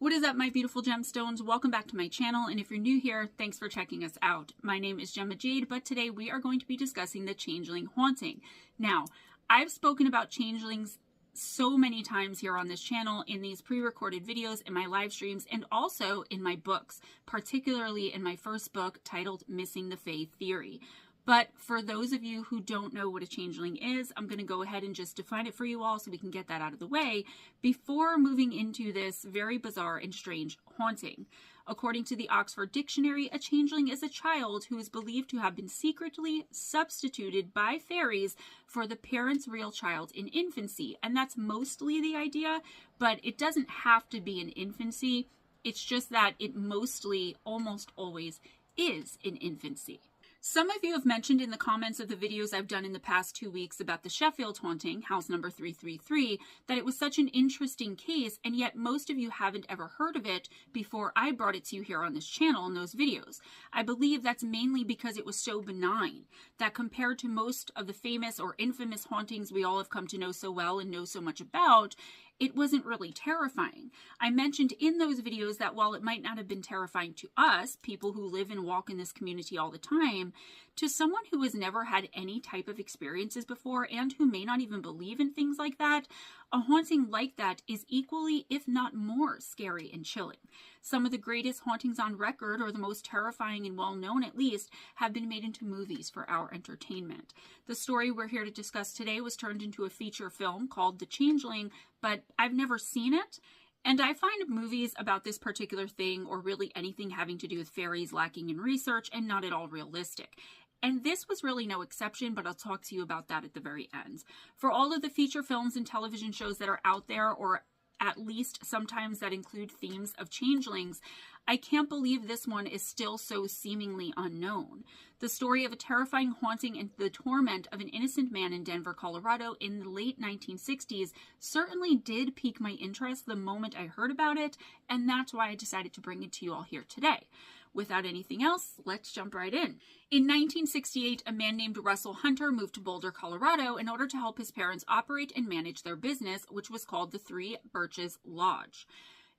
What is up, my beautiful gemstones? Welcome back to my channel, and if you're new here, thanks for checking us out. My name is Gemma Jade, but today we are going to be discussing the changeling haunting. Now, I've spoken about changelings so many times here on this channel in these pre-recorded videos, in my live streams, and also in my books, particularly in my first book titled Missing the Fae Theory. But for those of you who don't know what a changeling is, I'm going to go ahead and just define it for you all so we can get that out of the way before moving into this very bizarre and strange haunting. According to the Oxford Dictionary, a changeling is a child who is believed to have been secretly substituted by fairies for the parent's real child in infancy. And that's mostly the idea, but it doesn't have to be in infancy. It's just that it mostly, almost always, is in infancy. Some of you have mentioned in the comments of the videos I've done in the past 2 weeks about the Sheffield haunting, house number 333, that it was such an interesting case, and yet most of you haven't ever heard of it before I brought it to you here on this channel in those videos. I believe that's mainly because it was so benign, that compared to most of the famous or infamous hauntings we all have come to know so well and know so much about, it wasn't really terrifying. I mentioned in those videos that while it might not have been terrifying to us, people who live and walk in this community all the time, to someone who has never had any type of experiences before and who may not even believe in things like that, a haunting like that is equally, if not more, scary and chilling. Some of the greatest hauntings on record, or the most terrifying and well-known at least, have been made into movies for our entertainment. The story we're here to discuss today was turned into a feature film called The Changeling, but I've never seen it. And I find movies about this particular thing, or really anything having to do with fairies, lacking in research and not at all realistic. And this was really no exception, but I'll talk to you about that at the very end. For all of the feature films and television shows that are out there, or at least sometimes that include themes of changelings, I can't believe this one is still so seemingly unknown. The story of a terrifying haunting and the torment of an innocent man in Denver, Colorado in the late 1960s certainly did pique my interest the moment I heard about it, and that's why I decided to bring it to you all here today. Without anything else, let's jump right in. In 1968, a man named Russell Hunter moved to Boulder, Colorado in order to help his parents operate and manage their business, which was called the Three Birches Lodge.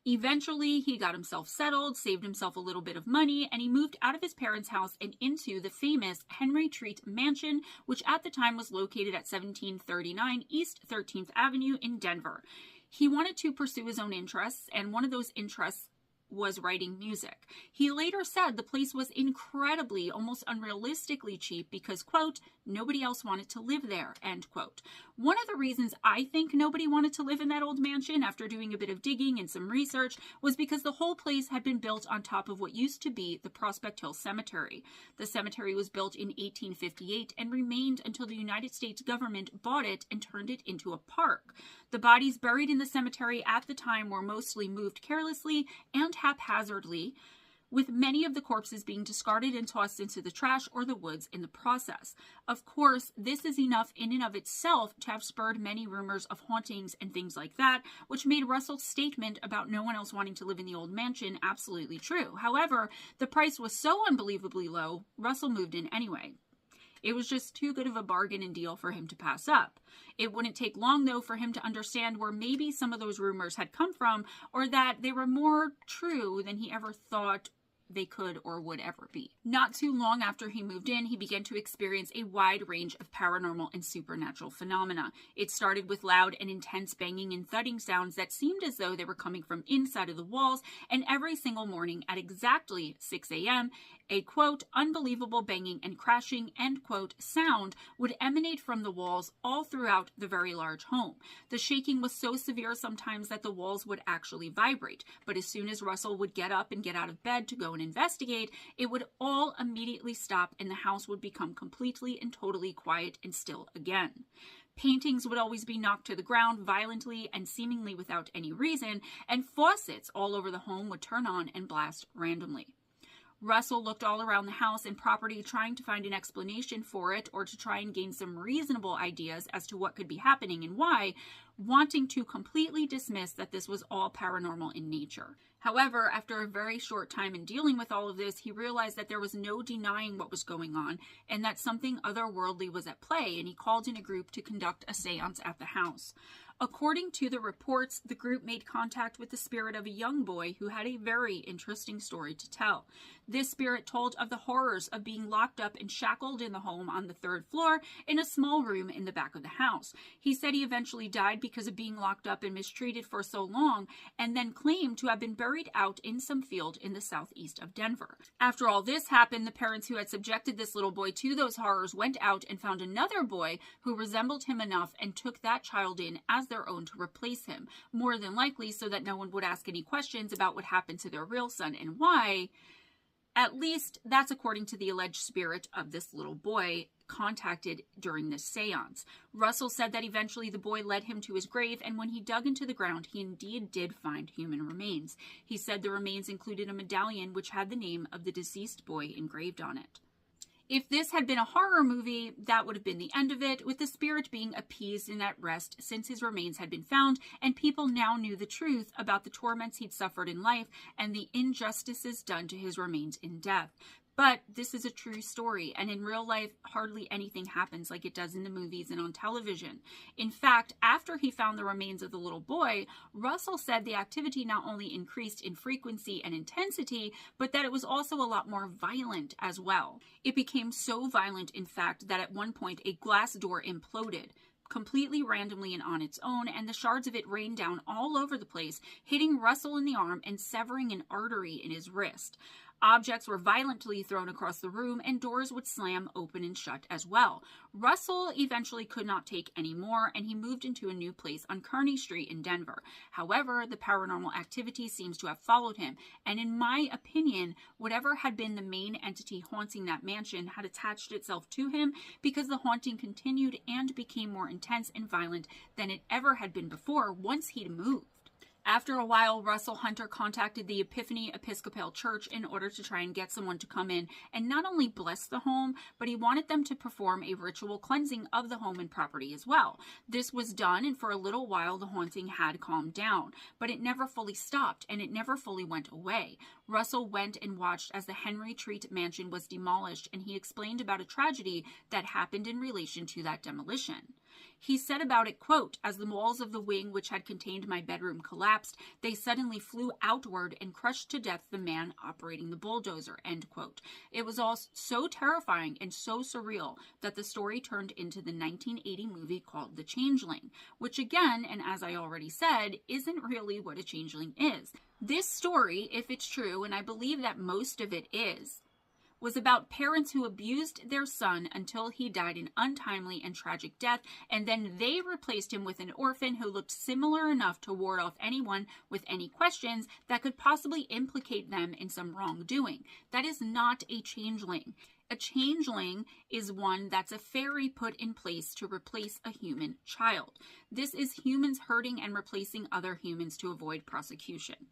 Eventually, he got himself settled, saved himself a little bit of money, and he moved out of his parents' house and into the famous Henry Treat Mansion, which at the time was located at 1739 East 13th Avenue in Denver. He wanted to pursue his own interests, and one of those interests was writing music. He later said the place was incredibly, almost unrealistically cheap because, quote, nobody else wanted to live there, end quote. One of the reasons I think nobody wanted to live in that old mansion, after doing a bit of digging and some research, was because the whole place had been built on top of what used to be the Prospect Hill Cemetery. The cemetery was built in 1858 and remained until the United States government bought it and turned it into a park. The bodies buried in the cemetery at the time were mostly moved carelessly and haphazardly, with many of the corpses being discarded and tossed into the trash or the woods in the process. Of course, this is enough in and of itself to have spurred many rumors of hauntings and things like that, which made Russell's statement about no one else wanting to live in the old mansion absolutely true. However, the price was so unbelievably low, Russell moved in anyway. It was just too good of a bargain and deal for him to pass up. It wouldn't take long, though, for him to understand where maybe some of those rumors had come from, or that they were more true than he ever thought they could or would ever be. Not too long after he moved in, he began to experience a wide range of paranormal and supernatural phenomena. It started with loud and intense banging and thudding sounds that seemed as though they were coming from inside of the walls, and every single morning at exactly 6 a.m., a, quote, unbelievable banging and crashing, end quote, sound would emanate from the walls all throughout the very large home. The shaking was so severe sometimes that the walls would actually vibrate, but as soon as Russell would get up and get out of bed to go and investigate, it would all immediately stop and the house would become completely and totally quiet and still again. Paintings would always be knocked to the ground violently and seemingly without any reason, and faucets all over the home would turn on and blast randomly. Russell looked all around the house and property trying to find an explanation for it, or to try and gain some reasonable ideas as to what could be happening and why, wanting to completely dismiss that this was all paranormal in nature. However, after a very short time in dealing with all of this, he realized that there was no denying what was going on and that something otherworldly was at play, and he called in a group to conduct a seance at the house. According to the reports, the group made contact with the spirit of a young boy who had a very interesting story to tell. This spirit told of the horrors of being locked up and shackled in the home on the 3rd floor in a small room in the back of the house. He said he eventually died because of being locked up and mistreated for so long, and then claimed to have been buried out in some field in the southeast of Denver. After all this happened, the parents who had subjected this little boy to those horrors went out and found another boy who resembled him enough and took that child in as their own to replace him, more than likely so that no one would ask any questions about what happened to their real son and why. At least that's according to the alleged spirit of this little boy contacted during this seance. Russell said that eventually the boy led him to his grave, and when he dug into the ground, he indeed did find human remains. He said the remains included a medallion which had the name of the deceased boy engraved on it. If this had been a horror movie, that would have been the end of it, with the spirit being appeased and at rest since his remains had been found, and people now knew the truth about the torments he'd suffered in life and the injustices done to his remains in death. But this is a true story, and in real life, hardly anything happens like it does in the movies and on television. In fact, after he found the remains of the little boy, Russell said the activity not only increased in frequency and intensity, but that it was also a lot more violent as well. It became so violent, in fact, that at one point a glass door imploded completely randomly and on its own, and the shards of it rained down all over the place, hitting Russell in the arm and severing an artery in his wrist. Objects were violently thrown across the room, and doors would slam open and shut as well. Russell eventually could not take any more, and he moved into a new place on Kearny Street in Denver. However, the paranormal activity seems to have followed him, and in my opinion, whatever had been the main entity haunting that mansion had attached itself to him, because the haunting continued and became more intense and violent than it ever had been before once he'd moved. After a while, Russell Hunter contacted the Epiphany Episcopal Church in order to try and get someone to come in and not only bless the home, but he wanted them to perform a ritual cleansing of the home and property as well. This was done, and for a little while the haunting had calmed down, but it never fully stopped and it never fully went away. Russell went and watched as the Henry Treat mansion was demolished, and he explained about a tragedy that happened in relation to that demolition. He said about it, quote, "As the walls of the wing which had contained my bedroom collapsed, they suddenly flew outward and crushed to death the man operating the bulldozer," end quote. It was all so terrifying and so surreal that the story turned into the 1980 movie called The Changeling, which again, and as I already said, isn't really what a changeling is. This story, if it's true, and I believe that most of it is, was about parents who abused their son until he died an untimely and tragic death, and then they replaced him with an orphan who looked similar enough to ward off anyone with any questions that could possibly implicate them in some wrongdoing. That is not a changeling. A changeling is one that's a fairy put in place to replace a human child. This is humans hurting and replacing other humans to avoid prosecution.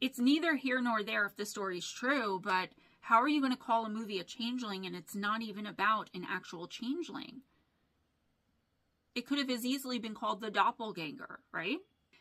It's neither here nor there if the story's true, but how are you going to call a movie a changeling and it's not even about an actual changeling? It could have as easily been called the doppelganger, right?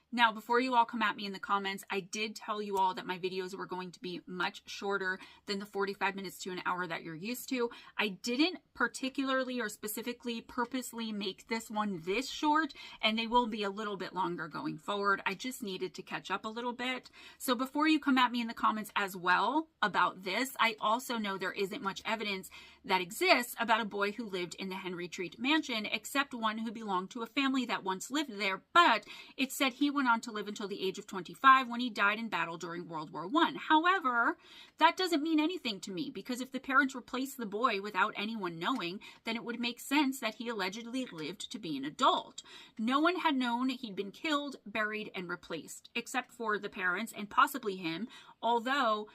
Now, before you all come at me in the comments, I did tell you all that my videos were going to be much shorter than the 45 minutes to an hour that you're used to. I didn't particularly or specifically purposely make this one this short, and they will be a little bit longer going forward. I just needed to catch up a little bit. So before you come at me in the comments as well about this, I also know there isn't much evidence that exists about a boy who lived in the Henry Treat mansion, except one who belonged to a family that once lived there, but it said he went on to live until the age of 25 when he died in battle during World War I. However, that doesn't mean anything to me, because if the parents replaced the boy without anyone knowing, then it would make sense that he allegedly lived to be an adult. No one had known he'd been killed, buried, and replaced, except for the parents and possibly him, although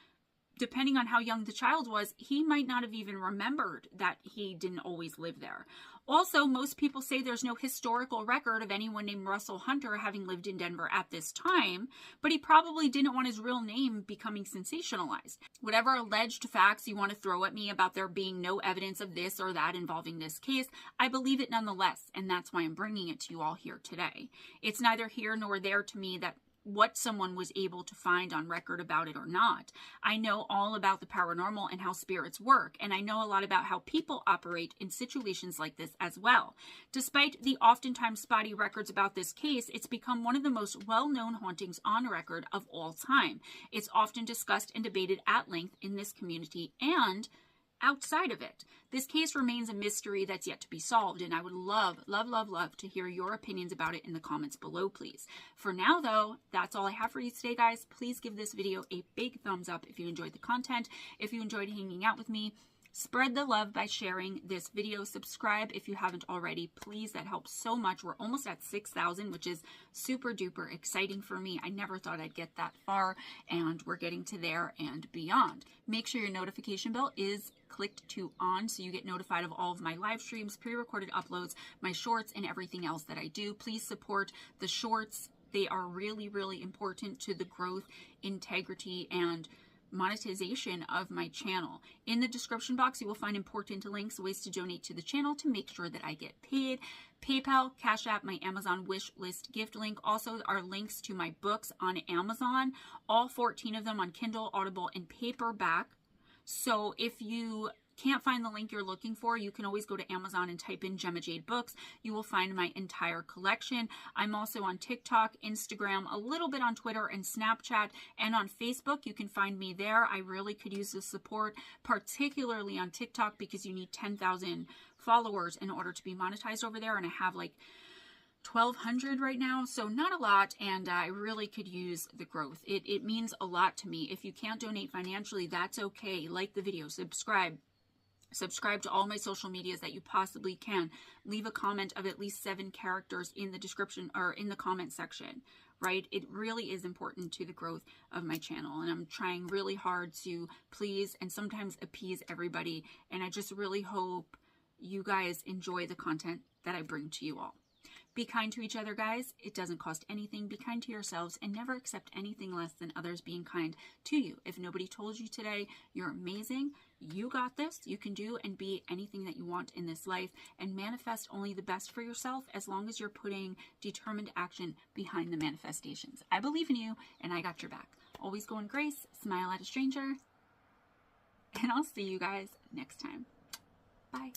depending on how young the child was, he might not have even remembered that he didn't always live there. Also, most people say there's no historical record of anyone named Russell Hunter having lived in Denver at this time, but he probably didn't want his real name becoming sensationalized. Whatever alleged facts you want to throw at me about there being no evidence of this or that involving this case, I believe it nonetheless, and that's why I'm bringing it to you all here today. It's neither here nor there to me that what someone was able to find on record about it or not. I know all about the paranormal and how spirits work, and I know a lot about how people operate in situations like this as well. Despite the oftentimes spotty records about this case, it's become one of the most well-known hauntings on record of all time. It's often discussed and debated at length in this community and outside of it. This case remains a mystery that's yet to be solved, and I would love to hear your opinions about it in the comments below, please. For now, though, that's all I have for you today, guys. Please give this video a big thumbs up if you enjoyed the content. If you enjoyed hanging out with me, spread the love by sharing this video. Subscribe if you haven't already. Please, that helps so much. We're almost at 6,000, which is super duper exciting for me. I never thought I'd get that far, and we're getting to there and beyond. Make sure your notification bell is clicked to on so you get notified of all of my live streams, pre-recorded uploads, my shorts, and everything else that I do. Please support the shorts. They are really, really important to the growth, integrity, and monetization of my channel. In the description box, you will find important links, ways to donate to the channel to make sure that I get paid. PayPal, Cash App, my Amazon wish list gift link. Also are links to my books on Amazon, all 14 of them on Kindle, Audible, and paperback. So if you can't find the link you're looking for, you can always go to Amazon and type in Gemma Jade Books. You will find my entire collection. I'm also on TikTok, Instagram, a little bit on Twitter and Snapchat, and on Facebook. You can find me there. I really could use the support, particularly on TikTok, because you need 10,000 followers in order to be monetized over there, and I have like 1,200 right now, so not a lot, and I really could use the growth. It means a lot to me. If you can't donate financially, that's okay. Like the video, subscribe to all my social medias that you possibly can. Leave a comment of at least 7 characters in the description or in the comment section, right? It really is important to the growth of my channel, and I'm trying really hard to please and sometimes appease everybody, and I just really hope you guys enjoy the content that I bring to you all. Be kind to each other, guys. It doesn't cost anything. Be kind to yourselves and never accept anything less than others being kind to you. If nobody told you today, you're amazing. You got this. You can do and be anything that you want in this life and manifest only the best for yourself as long as you're putting determined action behind the manifestations. I believe in you and I got your back. Always go in grace, smile at a stranger, and I'll see you guys next time. Bye.